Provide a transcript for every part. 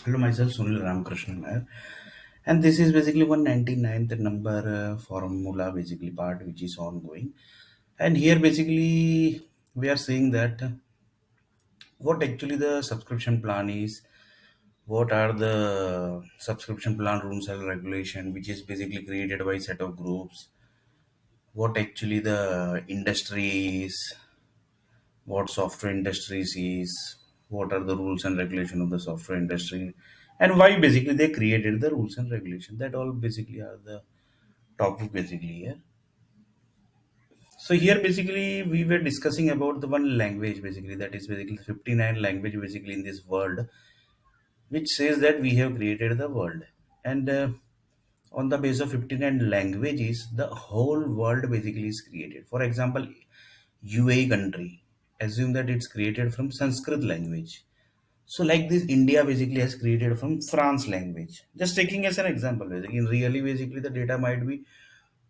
Hello, myself Sunil Ramakrishnan here, and this is basically 199th number formula basically part which is ongoing. And here basically we are saying that what actually the subscription plan is, what are the subscription plan rules and regulation, which is basically created by set of groups, what actually the industry is, what software industries is, what are the rules and regulation of the software industry, and why basically they created the rules and regulation. That all basically are the topic basically here. So here basically we were discussing about the one language basically, that is basically 59 language basically in this world, which says that we have created the world. And on the base of 59 languages, the whole world basically is created. For example, UAE country, assume that it's created from Sanskrit language. So like this, India basically has created from France language. Just taking as an example, basically, in really basically the data might be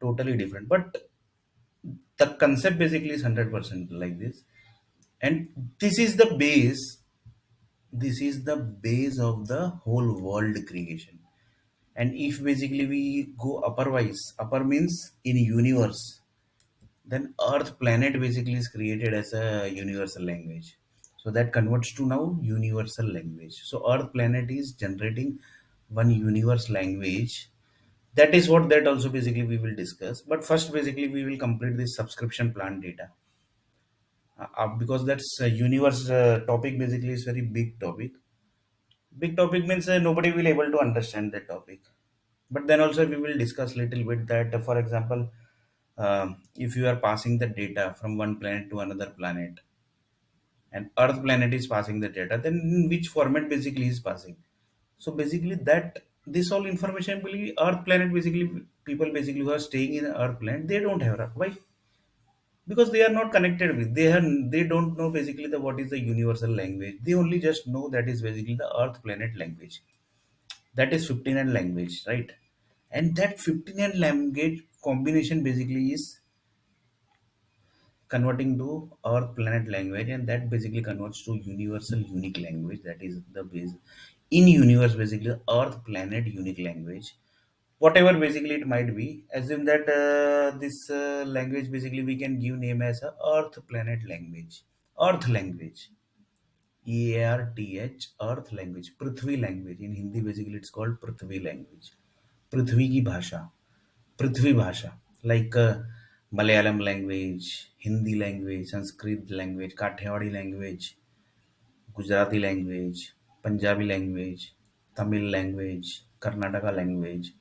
totally different, but the concept basically is 100% like this. And this is the base. This is the base of the whole world creation. And if basically we go upperwise, upper means in universe, then Earth planet basically is created as a universal language. So that converts to now universal language. So Earth planet is generating one universe language. That is what that also basically we will discuss. But first basically we will complete this subscription plan data. Because that's a universe topic basically is very big topic. Big topic means nobody will able to understand that topic. But then also we will discuss little bit that for example, if you are passing the data from one planet to another planet, and Earth planet is passing the data, then in which format basically is passing. So basically that this all information will be Earth planet basically, people basically who are staying in Earth planet, they don't have why, because they are not connected with, they don't know basically the what is the universal language. They only just know that is basically the Earth planet language. That is 59 language, right? And that 59 language combination basically is converting to our planet language, and that basically converts to universal unique language. That is the base in universe basically earth planet unique language, whatever basically it might be. Assume that this language basically we can give name as a earth planet language, earth language, EARTH, earth language, Prithvi language. In Hindi basically it's called Prithvi language, पृथ्वी की भाषा, पृथ्वी भाषा, like Malayalam language, Hindi language, Sanskrit language, Kathiyawadi language, Gujarati language, Punjabi language, Tamil language, Karnataka language,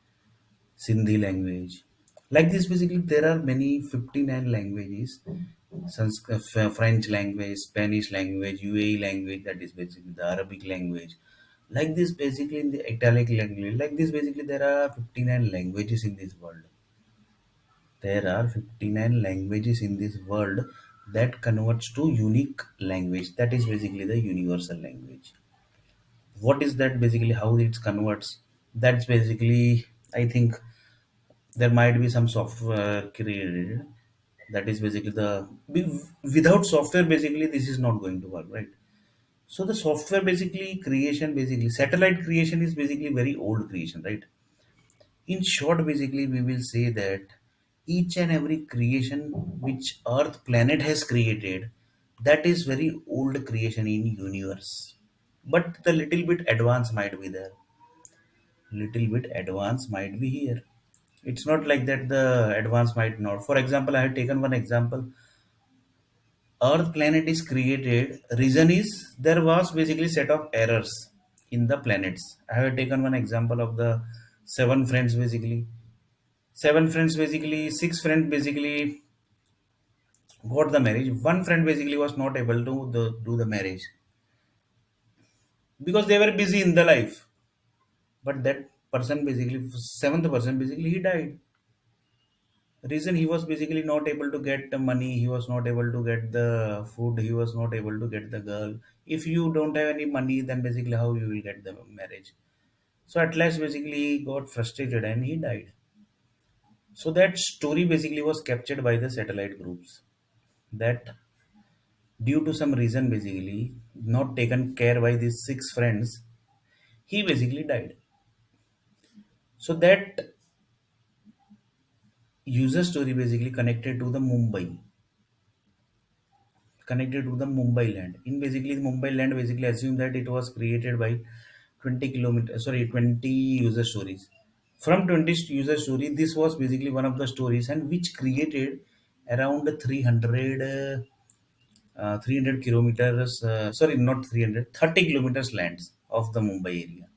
Sindhi language. Like this, basically, there are many 59 languages. French language, Spanish language, UAE language, that is basically the Arabic language. Like this, basically, in the Italic language, like this, basically, there are 59 languages in this world. There are 59 languages in this world that converts to unique language. That is basically the universal language. What is that basically? How it converts? That's basically, I think, there might be some software created. That is basically without software basically this is not going to work, right? So the software basically creation, basically satellite creation is basically very old creation, right? In short, basically, we will say that each and every creation which Earth planet has created, that is very old creation in universe. But the little bit advance might be there. Little bit advance might be here. It's not like that the advance might not. For example, I have taken one example. Earth planet is created. Reason is there was basically set of errors in the planets. I have taken one example of the seven friends basically. Seven friends basically, six friends basically got the marriage. One friend basically was not able to do the marriage because they were busy in the life. But that person basically, seventh person basically, he died. Reason, he was basically not able to get the money, he was not able to get the food, he was not able to get the girl. If you don't have any money, then basically how you will get the marriage? So at last basically he got frustrated and he died. So that story basically was captured by the satellite groups, that due to some reason basically not taken care by these six friends, He basically died. So that user story basically connected to the Mumbai land. In basically the Mumbai land basically assume that it was created by 20 user stories. From 20 user story, this was basically one of the stories and which created around 300 kilometers, sorry, not 300, 30 kilometers lands of the Mumbai area.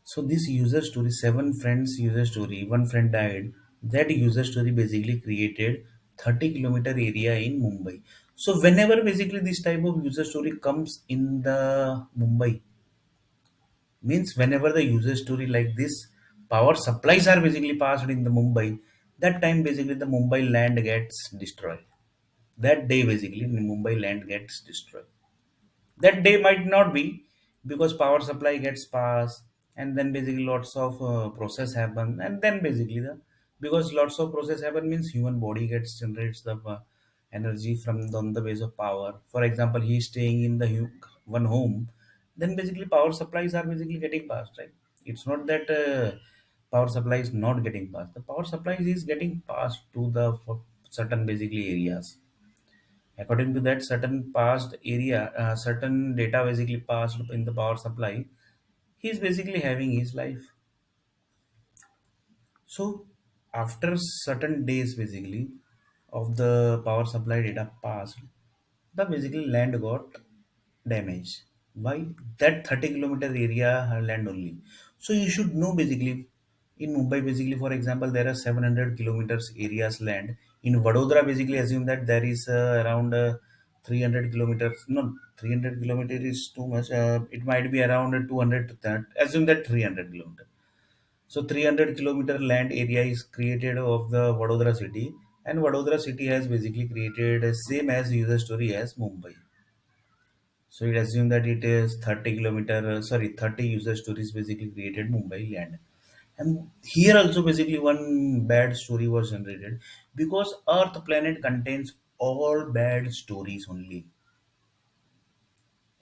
So this user story, seven friends user story, one friend died. That user story basically created 30-kilometer area in Mumbai. So whenever basically this type of user story comes in the Mumbai, means whenever the user story like this, power supplies are basically passed in the Mumbai. That time basically the Mumbai land gets destroyed. That day basically the Mumbai land gets destroyed. That day might not be because power supply gets passed and then basically lots of process happen and then basically the because lots of process happen means human body gets generates the energy from on the base of power. For example, he is staying in the one home, then basically power supplies are basically getting passed, right? It's not that power supply is not getting passed. The power supplies is getting passed to the for certain basically areas. According to that certain past area, certain data basically passed in the power supply, he's basically having his life. So after certain days basically of the power supply data passed, the basically land got damaged. Why? That 30-kilometer area land only. So you should know basically in Mumbai basically for example there are 700 kilometers areas land. In Vadodara basically assume that there is around 300 kilometers. No, 300 kilometers is too much. It might be around 200 to that. Assume that 300 kilometers. So 300-kilometer land area is created of the Vadodara city, and Vadodara city has basically created same as user story as Mumbai. So it assumed that it is 30 kilometer, 30 user stories basically created Mumbai land. And here also basically one bad story was generated because Earth planet contains all bad stories only.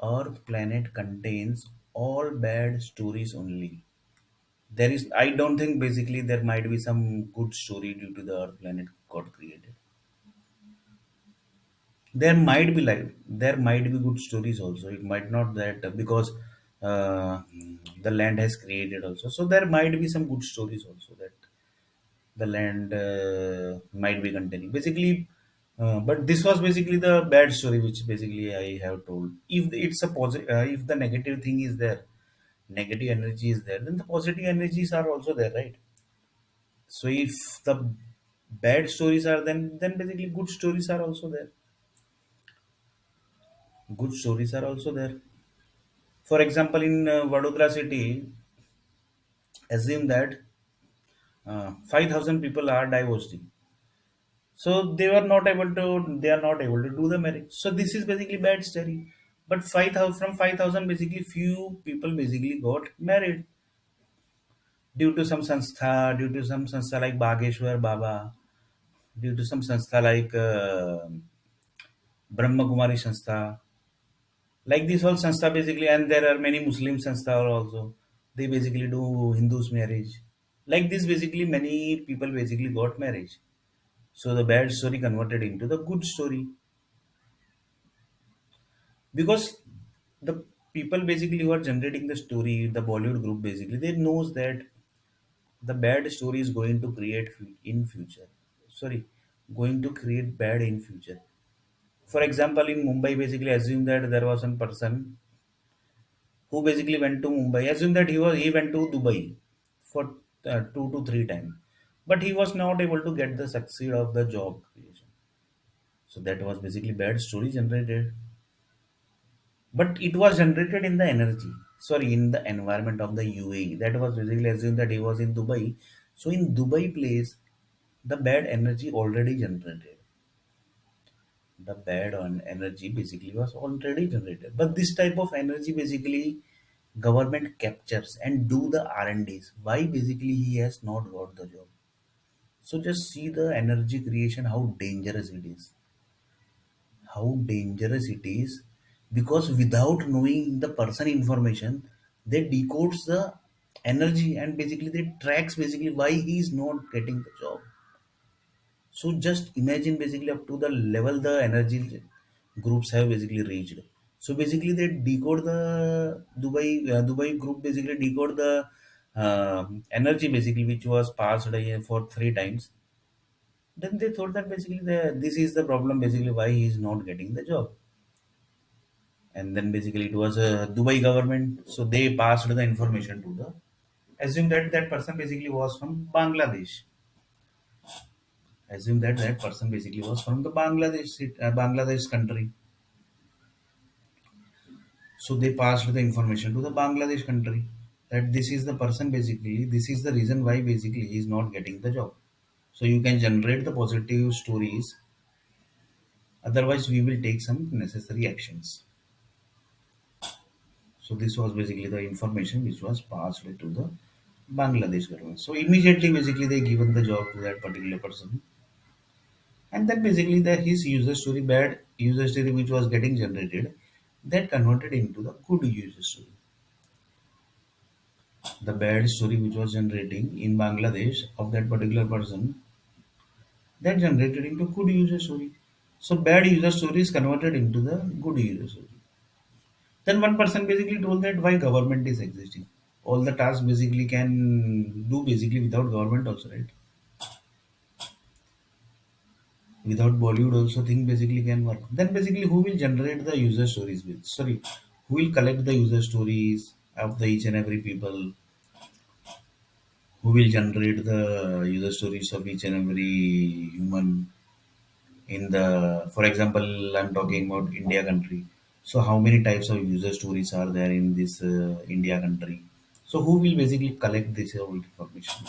Earth planet contains all bad stories only. There is, I don't think basically there might be some good story due to the Earth planet got created. There might be good stories also. It might not that because uh, the land has created also. So there might be some good stories also that the land might be containing. Basically, but this was basically the bad story which basically I have told. If it's a positive, if the negative thing is there, negative energy is there, then the positive energies are also there, right? So if the bad stories are then basically good stories are also there. Good stories are also there. For example, in Vadodara city, assume that 5,000 people are divorced. So they are not able to do the marriage. So this is basically bad story. But 5,000 from 5,000 basically few people basically got married due to some sanstha like Bageshwar Baba, due to some sanstha like Brahma Kumari Sanstha. Like this whole sanstha basically, and there are many Muslim sanstha also. They basically do Hindus marriage. Like this, basically many people basically got marriage. So the bad story converted into the good story because the people basically who are generating the story, the Bollywood group basically, they knows that the bad story is going to create in future. Sorry, going to create bad in future. For example, in Mumbai, basically assume that there was one person who basically went to Mumbai. Assume that he went to Dubai for 2 to 3 times, but he was not able to get the succeed of the job creation. So that was basically bad story generated, but it was generated in the energy. Sorry, in the environment of the UAE. That was basically assume that he was in Dubai. So in Dubai place, the bad energy already generated. The bad on energy basically was already generated, but this type of energy basically government captures and do the R&Ds. Why basically he has not got the job? So just see the energy creation, how dangerous it is. How dangerous it is because without knowing the person information, They decodes the energy and basically they tracks basically why he is not getting the job. So just imagine basically up to the level the energy groups have basically reached. So basically they decode the Dubai group basically decode the energy basically which was passed for three times. Then they thought that basically this is the problem basically why he is not getting the job. And then basically it was a Dubai government, so they passed the information to the assume that that person basically was from Bangladesh. Assume that that person basically was from the Bangladesh country. So they passed the information to the Bangladesh country that this is the person basically, this is the reason why basically he is not getting the job. So you can generate the positive stories. Otherwise, we will take some necessary actions. So this was basically the information which was passed to the Bangladesh government. So immediately, basically, they given the job to that particular person, and then basically the his user story, bad user story which was getting generated, that converted into the good user story. The bad story which was generating in Bangladesh of that particular person, that generated into good user story. So bad user story is converted into the good user story. Then one person basically told that why government is existing. All the tasks basically can do basically without government also, right? Without Bollywood also thing basically can work. Then basically who will generate the user stories with? Sorry, who will collect the user stories of the each and every people? Who will generate the user stories of each and every human in the? For example, I'm talking about India country. So how many types of user stories are there in this India country? So who will basically collect this whole information?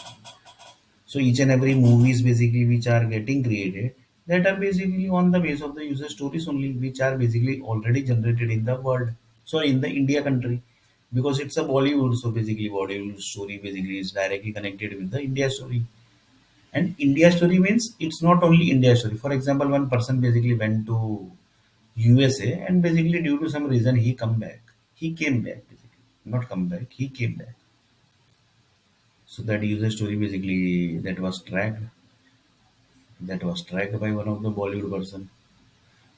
So each and every movies basically which are getting created, that are basically on the base of the user stories only, which are basically already generated in the world. So in the India country, because it's a Bollywood, so basically Bollywood story basically is directly connected with the India story. And India story means it's not only India story. For example, one person basically went to USA and basically due to some reason he come back. He came back basically, not come back. He came back. So that user story basically that was tracked by one of the Bollywood person.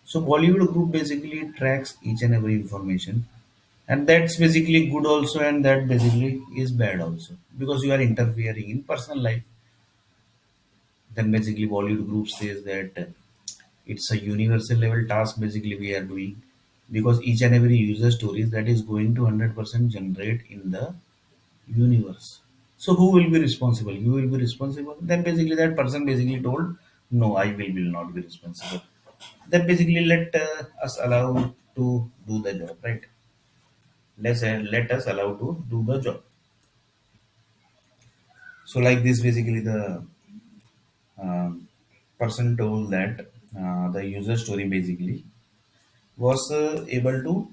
So Bollywood group basically tracks each and every information, and that's basically good also, and that basically is bad also because you are interfering in personal life. Then basically Bollywood group says that it's a universal level task basically we are doing because each and every user stories that is going to 100% generate in the universe. So who will be responsible? You will be responsible. Then basically that person basically told, no, I will not be responsible. Then basically let us allow to do the job, right? Let us allow to do the job. So like this, basically the um, person told that the user story basically was able to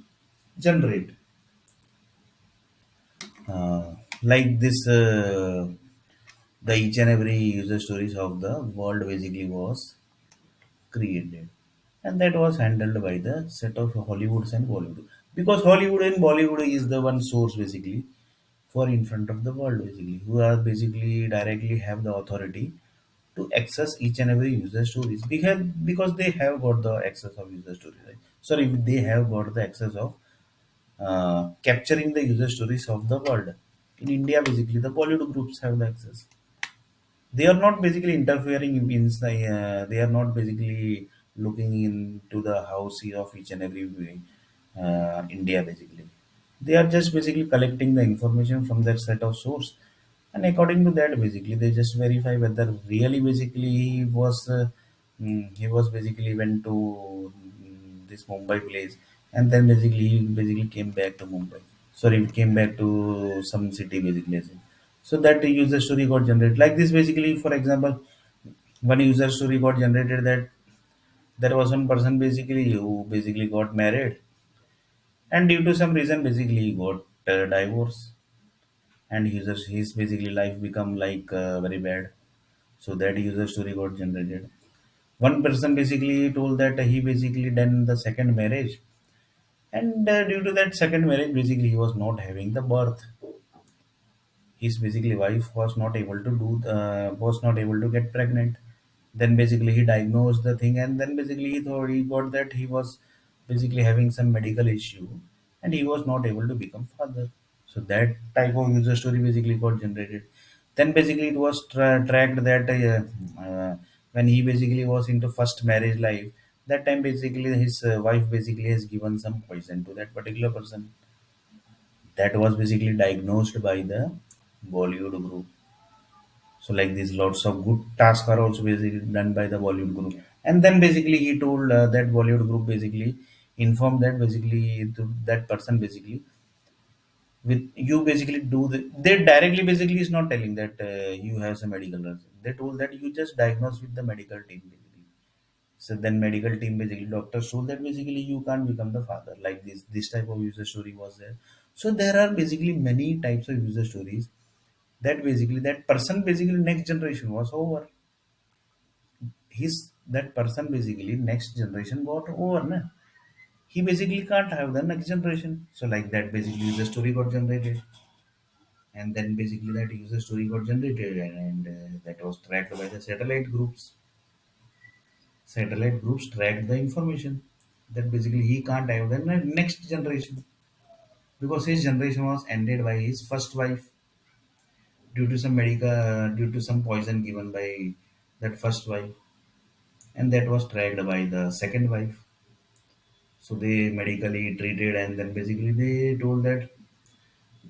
generate uh, like this. The each and every user stories of the world basically was created, and that was handled by the set of Hollywoods and Bollywood because Hollywood and Bollywood is the one source basically for in front of the world basically who are basically directly have the authority to access each and every user stories because they have got the access of user stories, right? Sorry, they have got the access of capturing the user stories of the world. In India basically the Bollywood groups have the access. They are not basically interfering in the they are not basically looking into the house of each and every India basically. They are just basically collecting the information from that set of source, and according to that basically they just verify whether really basically he was basically went to this Mumbai place, and then basically he basically came back to Mumbai. Sorry, it came back to some city basically. So that the user story got generated like this basically. For example, one user story got generated that there was one person basically who basically got married, and due to some reason basically he got divorce, and his basically life become like very bad. So that user story got generated. One person basically told that he basically done the second marriage, And due to that second marriage, basically he was not having the birth. His basically wife was not able to was not able to get pregnant. Then basically he diagnosed the thing, and then basically he thought he got that he was basically having some medical issue, and he was not able to become father. So that type of user story basically got generated. Then basically it was tracked that when he basically was into first marriage life, that time basically his wife basically has given some poison to that particular person. That was basically diagnosed by the Bollywood group. So like these lots of good tasks are also basically done by the Bollywood group. And then basically he told that Bollywood group basically informed that basically to that person basically with you basically do they directly basically is not telling that you have some medical reason. They told that you just diagnose with the medical team basically. So then medical team basically doctors told that basically you can't become the father. Like this type of user story was there. So there are basically many types of user stories that basically that person basically next generation was over. His that person basically next generation got over. Na? He basically can't have the next generation. So like that basically user story got generated. And then basically that user story got generated, and that was tracked by the satellite groups. Satellite groups tracked the information that basically he can't have the next generation because his generation was ended by his first wife due to some medical due to some poison given by that first wife, and that was tracked by the second wife. So they medically treated, and then basically they told that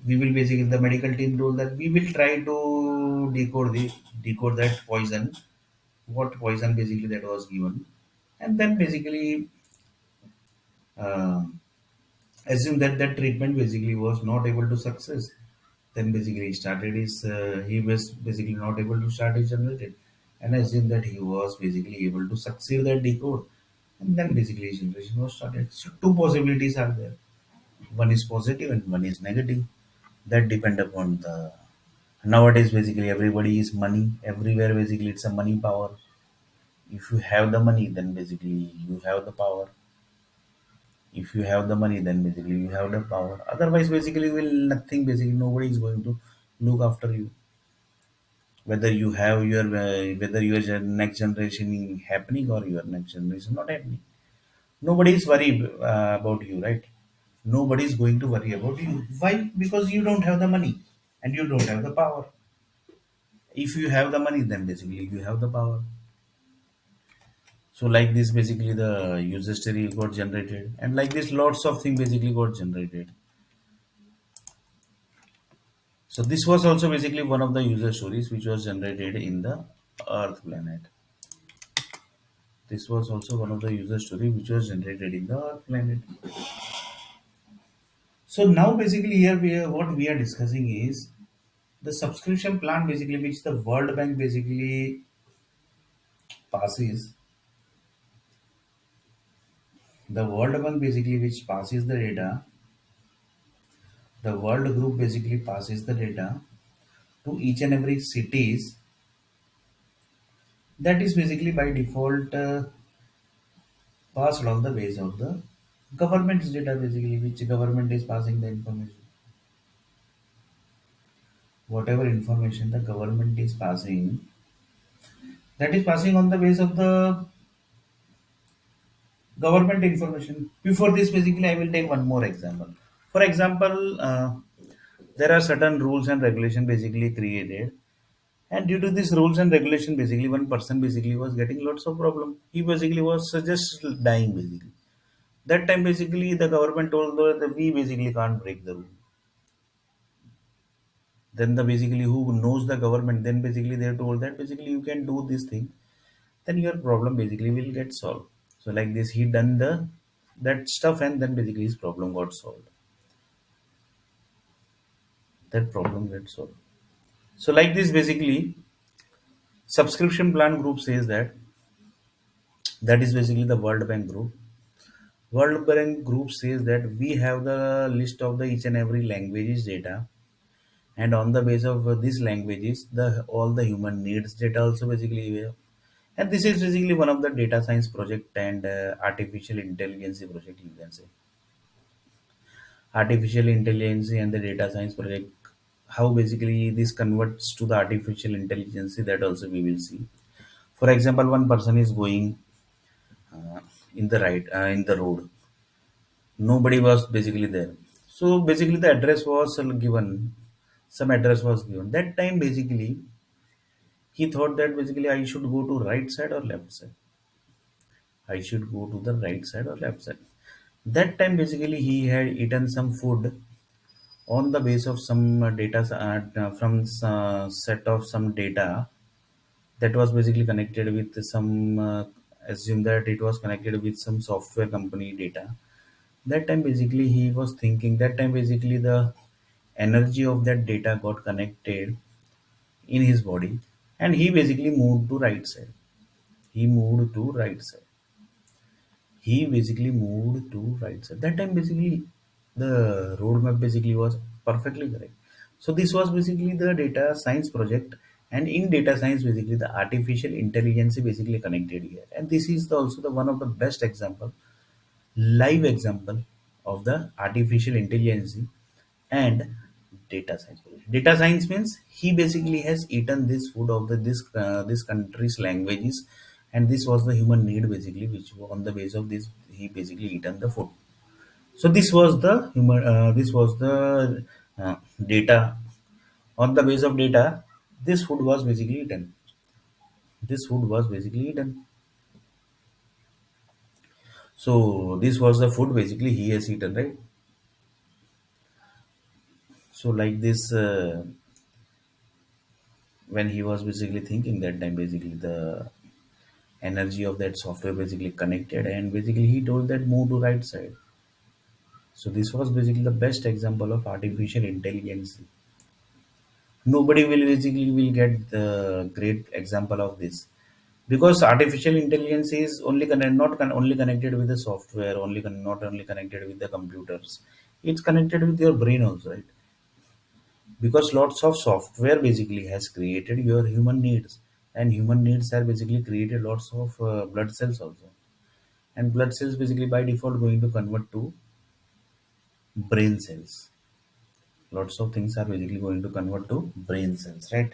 we will basically the medical team told that we will try to decode that poison, what poison basically that was given, and then basically uh, assume that that treatment basically was not able to success. Then basically he was basically not able to start his generated, and assume that he was basically able to succeed that decode, and then basically his generation was started. So two possibilities are there. One is positive and one is negative. That depend upon the nowadays basically everybody is money everywhere. Basically it's a money power. If you have the money, then basically you have the power. If you have the money, then basically you have the power. Otherwise basically will nothing, basically nobody is going to look after you. Whether you have your whether your next generation happening or your next generation not happening, nobody is worried about you, right? Nobody is going to worry about you. Why? Because you don't have the money and you don't have the power. If you have the money, then basically you have the power. So like this basically the user story got generated, and like this lots of things basically got generated. So this was also basically one of the user stories which was generated in the Earth planet. This was also one of the user story which was generated in the Earth planet. So now basically here what we are discussing is the subscription plan basically which the World Bank basically passes. The World Bank basically which passes the data. The World Group basically passes the data to each and every cities. That is basically by default passed on the base of the government's data basically which government is passing the information. Whatever information the government is passing, that is passing on the base of the government information. Before this basically I will take one more example. For example, there are certain rules and regulation basically created, and due to these rules and regulation basically one person basically was getting lots of problem. He basically was just dying basically. That time basically the government told that we basically can't break the rule. Then the basically who knows the government, then basically they told that basically you can do this thing, then your problem basically will get solved. So like this he done the that stuff, and then basically his problem got solved. That problem gets solved. So like this basically subscription plan group says that that is basically the World Bank group. World Bank group says that we have the list of the each and every languages data, and on the base of these languages the all the human needs data also basically we have. And this is basically one of the data science project and artificial intelligence project, you can say. artificial intelligence and the data science project, how basically this converts to the artificial intelligence, that also we will see. For example, one person is going uh, in the road. Nobody was basically there. So basically the address was given. Some address was given. That time basically he thought that basically I should go to right side or left side. I should go to the right side or left side. That time basically he had eaten some food on the base of some data from set of some data that was basically connected with some assume that it was connected with some software company data. That time basically he was thinking, that time basically the energy of that data got connected in his body, and he basically moved to right side. He moved to right side. He basically moved to right side. That time basically the roadmap basically was perfectly correct. So this was basically the data science project, and in data science basically the artificial intelligence basically connected here, and this is also the one of the best example, live example of the artificial intelligence and data science. Data science means he basically has eaten this food of this country's languages, and this was the human need basically, which on the base of this he basically eaten the food. So this was the human. This was the data. On the base of data, this food was basically eaten. This food was basically eaten. So this was the food basically he has eaten, right? So like this. When he was basically thinking, that time basically the energy of that software basically connected, and basically he told that move to right side. So this was basically the best example of artificial intelligence. Nobody will basically will get the great example of this, because artificial intelligence is only connected with the software, not only connected with the computers. It's connected with your brain also, right? Because lots of software basically has created your human needs, and human needs are basically created lots of blood cells also, and blood cells basically by default going to convert to brain cells. Lots of things are basically going to convert to brain cells, right?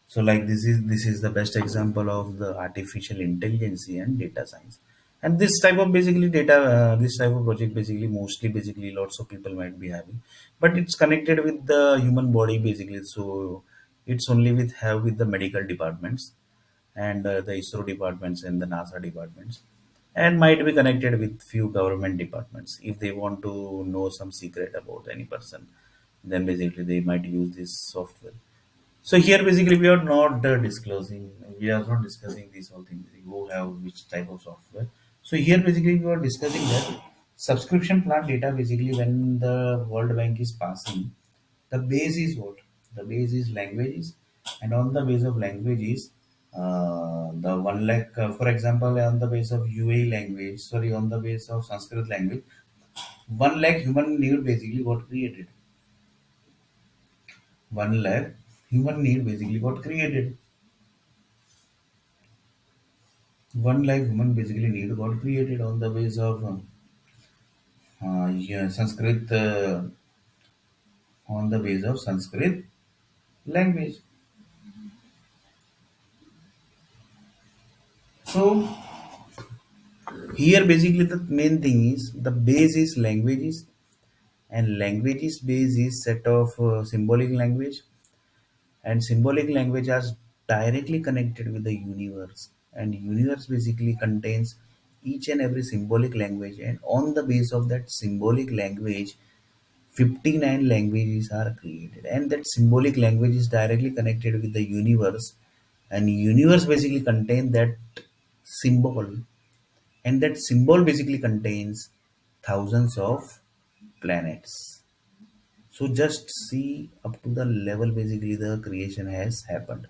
So like this is the best example of the artificial intelligence and data science. And this type of basically data, this type of project basically mostly basically lots of people might be having, but it's connected with the human body basically. So it's only with have with the medical departments, and the ISRO departments and the NASA departments, and might be connected with few government departments if they want to know some secret about any person. Then basically they might use this software. So here basically we are not disclosing, we are not discussing these all things, who have which type of software. So here basically we are discussing that subscription plan data basically when the World Bank is passing, the base is what? The base is languages, and on the base of languages, the 1 lakh, for example, on the base of UAE language, sorry, on the base of Sanskrit language, 1 lakh human need basically got created. 1 lakh human need basically got created. 1 lakh human basically need got created on the base of yeah, Sanskrit, on the base of Sanskrit language. So here basically the main thing is the base is languages, and languages base is set of symbolic language, and symbolic language are directly connected with the universe, and universe basically contains each and every symbolic language, and on the base of that symbolic language 59 languages are created, and that symbolic language is directly connected with the universe, and universe basically contain that symbol, and that symbol basically contains thousands of planets. So just see up to the level basically the creation has happened,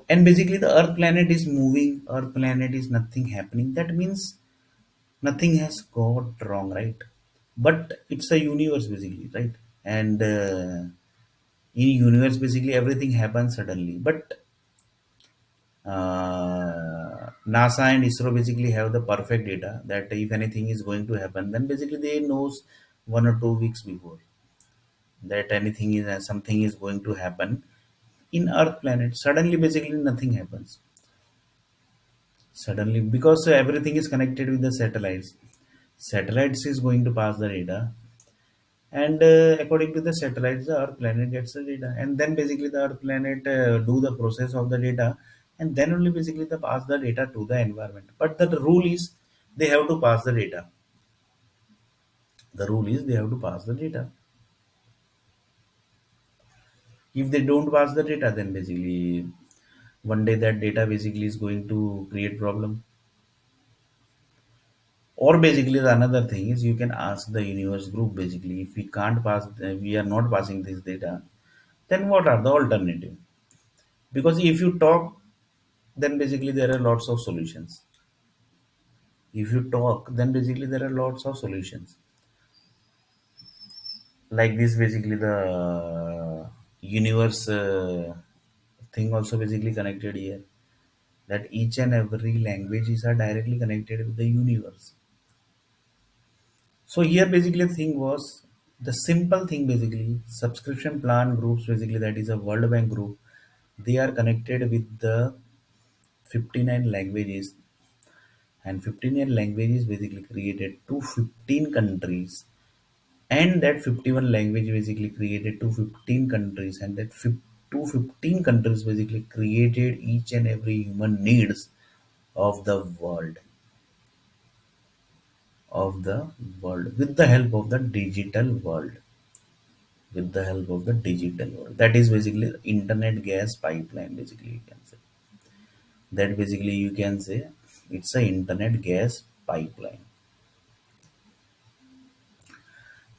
and basically the earth planet is moving, earth planet is nothing happening, that means nothing has got wrong, right? But it's a universe basically, right? And in universe basically everything happens suddenly, but NASA and ISRO basically have the perfect data that if anything is going to happen, then basically they knows 1 or 2 weeks before that anything is something is going to happen in Earth planet. Suddenly, basically, nothing happens. Suddenly, because everything is connected with the satellites. Satellites is going to pass the data, and according to the satellites, the Earth planet gets the data, and then basically the Earth planet do the process of the data, and then only basically they pass the data to the environment. But the rule is they have to pass the data. The rule is they have to pass the data. If they don't pass the data, then basically one day that data basically is going to create problem. Or basically the another thing is you can ask the universe group basically if we can't pass, we are not passing this data, then what are the alternative? Because if you talk, then basically there are lots of solutions. If you talk, then basically there are lots of solutions. Like this, basically the universe thing also basically connected here. That each and every languages are directly connected with the universe. So here basically the thing was the simple thing basically subscription plan groups basically that is a World Bank group. They are connected with the 59 languages, and 59 languages basically created to 15 countries, and that 51 language basically created to 15 countries, and that 15 countries basically created each and every human needs of the world, with the help of the digital world, with the help of the digital world. That is basically internet gas pipeline basically you can say. That basically you can say it's a internet gas pipeline.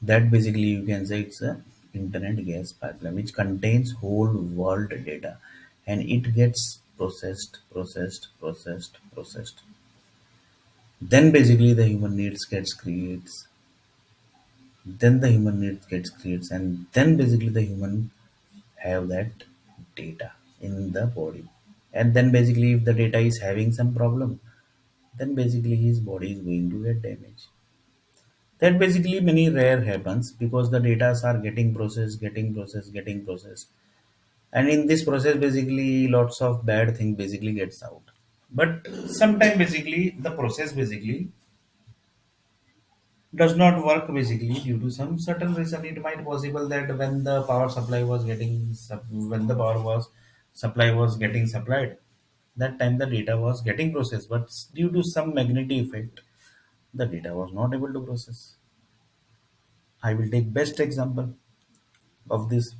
That basically you can say it's a internet gas pipeline which contains whole world data, and it gets processed. Then basically the human needs gets creates. Then the human needs gets creates, and then basically the human have that data in the body. And then basically if the data is having some problem, then basically his body is going to get damaged. That basically many rare happens because the data are getting processed, and in this process basically lots of bad thing basically gets out. But sometimes basically the process basically does not work basically due to some certain reason. It might possible that when the power supply was getting when the power was supply was getting supplied, that time the data was getting processed, but due to some magnetic effect the data was not able to process. I will take best example of this.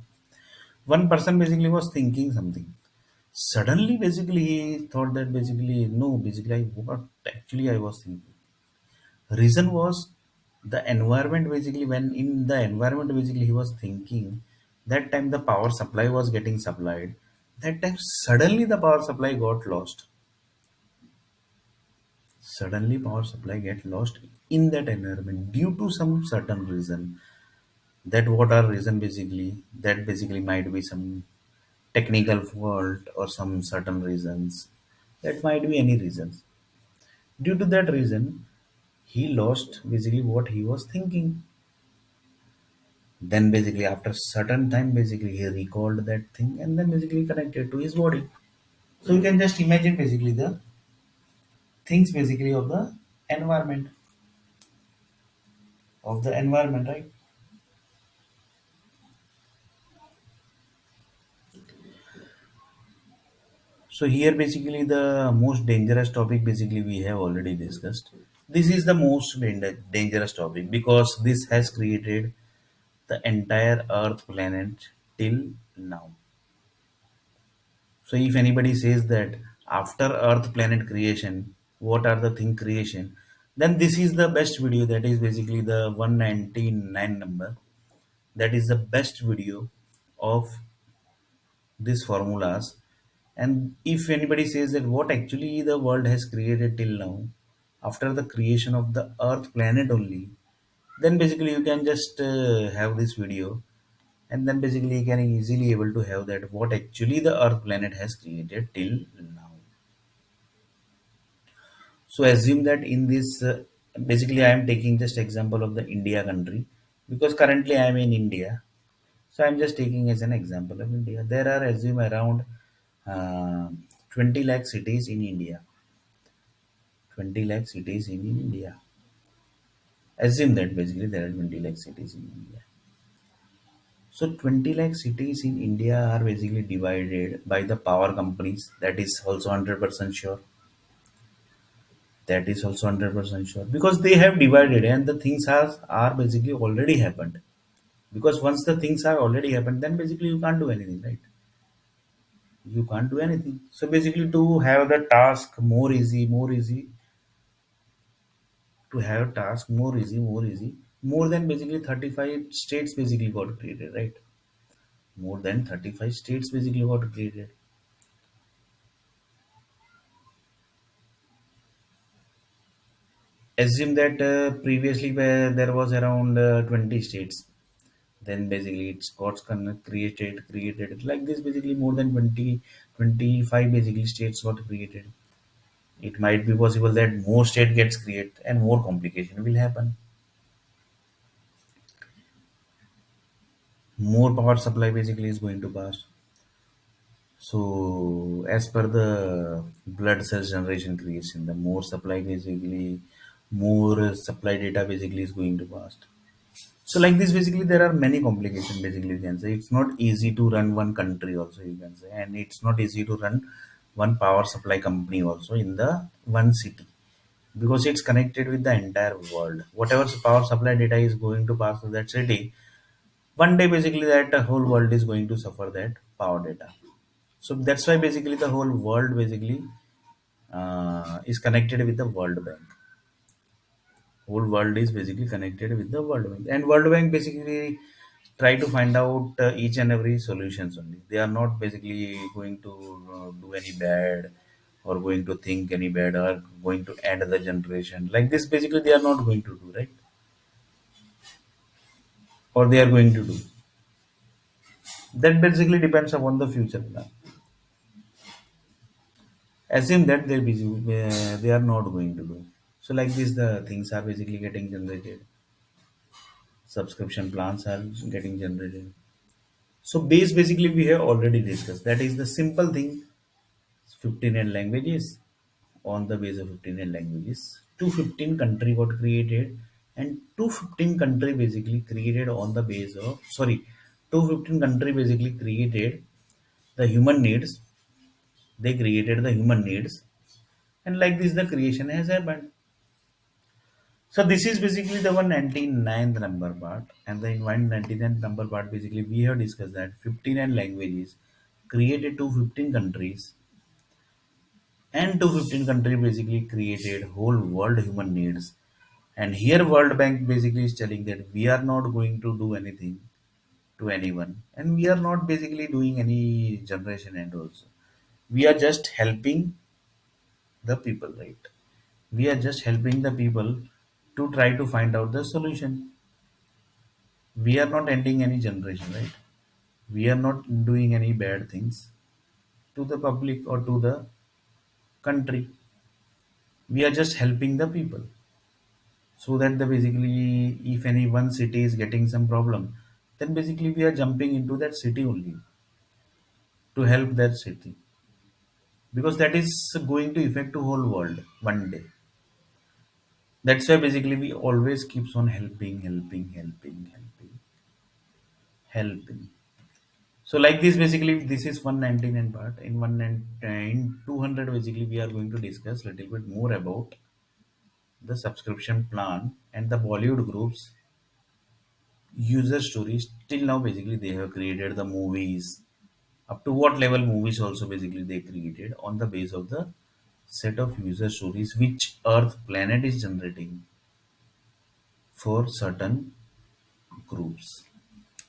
One person basically was thinking something. Suddenly, basically, he thought that basically, no, basically, what actually I was thinking. Reason was the environment basically, when in the environment basically he was thinking, that time the power supply was getting supplied. That time, suddenly the power supply got lost. Suddenly, power supply get lost in that environment due to some certain reason. That what are reason basically, that basically might be some technical fault or some certain reasons. That might be any reasons. Due to that reason, he lost basically what he was thinking. Then basically after certain time basically he recalled that thing and then basically connected to his body. So you can just imagine basically the things basically environment of the environment, right? So here basically the most dangerous topic basically we have already discussed. This is the most dangerous topic because this has created the entire Earth planet till now. So if anybody says that after Earth planet creation, what are the thing creation? Then this is the best video. That is basically the 199 number. That is the best video of these formulas. And if anybody says that what actually the world has created till now, after the creation of the Earth planet only, then basically you can just have this video, and then basically you can easily able to have that what actually the Earth planet has created till now. So assume that in this basically I am taking just example of the India country. because currently I am in India. So I'm just taking as an example of India. There are assume around uh, 20 lakh cities in India. 20 lakh cities in India. Assume that basically there are 20 lakh cities in India. So 20 lakh cities in India are basically divided by the power companies. That is also 100% sure. That is also 100% sure because they have divided and the things are basically already happened. Because once the things are already happened, then basically you can't do anything, right? You can't do anything. So basically, to have the task more easy, to have task more easy, more than basically 35 states basically got created, right? More than 35 states basically got created. Assume that previously where there was around 20 states, then basically it's got created like this. Basically, more than 20, 25 basically states got created. It might be possible that more state gets created and more complication will happen. More power supply basically is going to pass. So as per the blood cells generation creation, the more supply basically, more supply data basically is going to pass. So like this basically there are many complications basically you can say. It's not easy to run one country also you can say, and it's not easy to run one power supply company also in the one city, because it's connected with the entire world. Whatever power supply data is going to pass to that city, one day basically that whole world is going to suffer that power data. So that's why basically the whole world basically is connected with the World Bank. Whole world is basically connected with the World Bank, and World Bank basically try to find out each and every solutions only. They are not basically going to do any bad or going to think any bad or going to end the generation like this. Basically, they are not going to do, right, or they are going to do. That basically depends upon the future plan. Assume that they're busy, they are not going to do. So like this, the things are basically getting generated. Subscription plans are getting generated. So base basically we have already discussed. That is the simple thing. 15 languages. On the base of 15 languages, 215 country got created, and 215 country basically created on the base of, sorry, 215 country basically created the human needs. They created the human needs, and like this the creation has happened. So this is basically the 199th number part, and the 199th number part basically we have discussed that 59 languages created to 15 countries, and 215 country basically created whole world human needs. And here World Bank basically is telling that we are not going to do anything to anyone, and we are not basically doing any generation and also. We are just helping the people, right? We are just helping the people to try to find out the solution. We are not ending any generation, right? We are not doing any bad things to the public or to the country. We are just helping the people, so that the basically if any one city is getting some problem, then basically we are jumping into that city only to help that city, because that is going to affect the whole world one day. That's why basically we always keeps on helping. So like this basically this is 199 part. In 199, in 200 basically we are going to discuss little bit more about the subscription plan and the Bollywood groups user stories. Till now basically they have created the movies. Up to what level movies also basically they created on the base of the set of user stories which Earth planet is generating for certain groups.